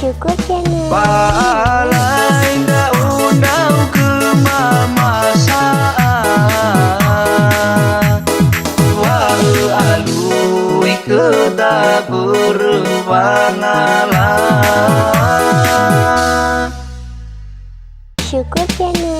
Syukur channel. Palai undau ke mamasaan wa alui ke tabur wangalan. Syukur channel.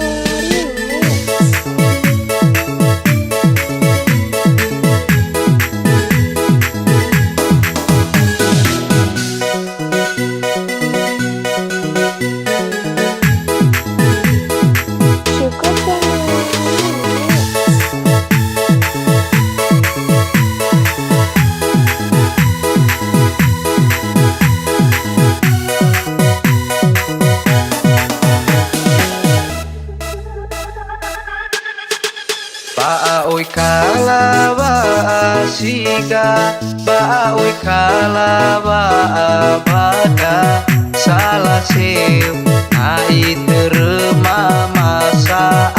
Baoi kalawa asika, baoi kalawa abada, salah seu nai terima masaan.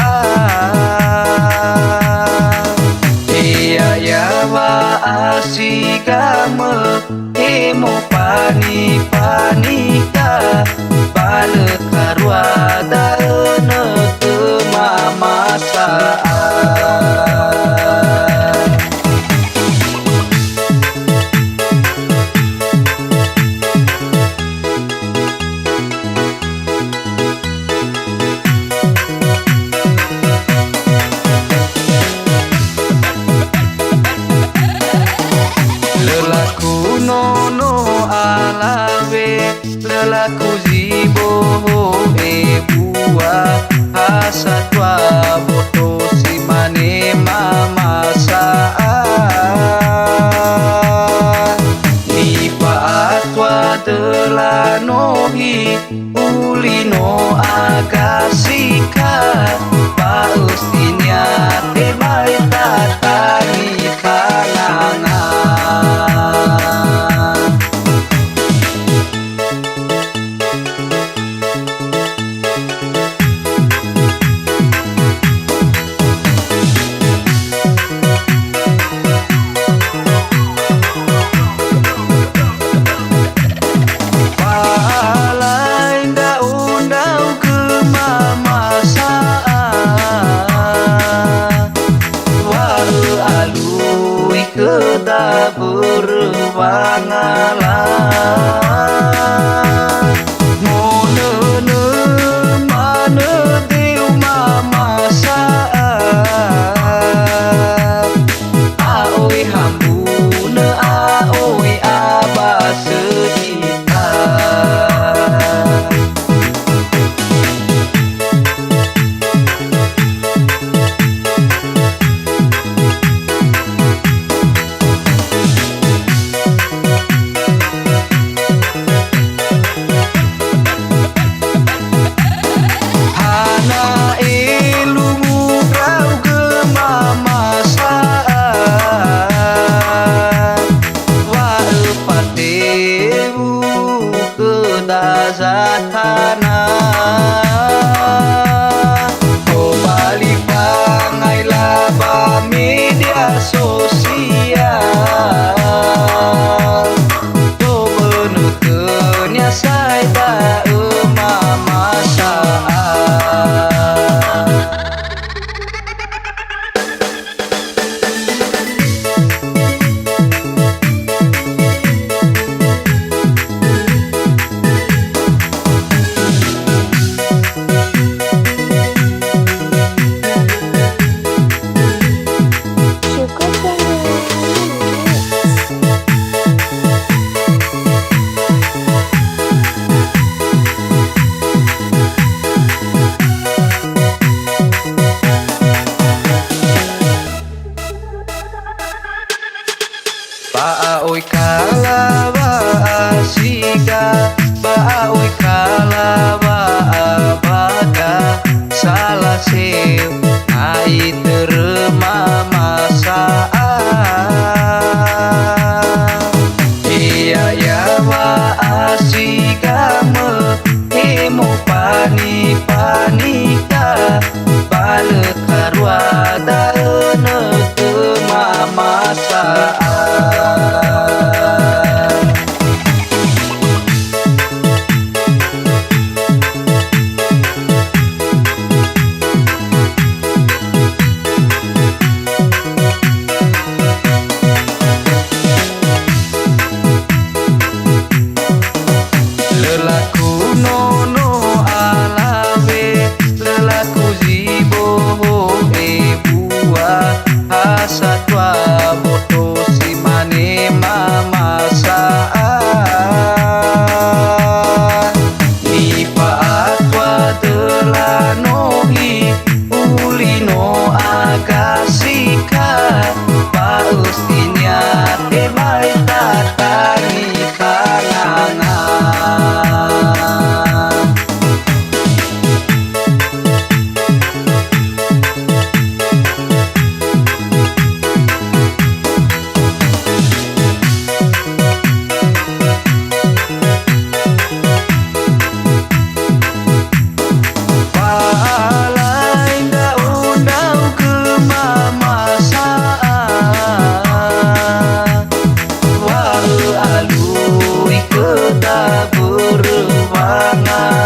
Iya ya wa asika me emo pani panika, bale karwa daene terima masaan. Lelaku nono alawe, lelaku zibo ebua, hasatwa boto si mane mamasaan. Nipa atwa telanohi, ulino agasika, paustinya tebai tatani kanangan. Kedabur wangalan monene mane deu mamasaan aoi hambune aoi abasedita. Zatana oh bali pangai laba media sosial oh menukernya saya mamasaan. Baoi kalawa asika, baoi kalawa abada, salah seu nai terima masaan. Iya ya wa asika me emo pani panika, bale karwa daene terima masaan. beruangan.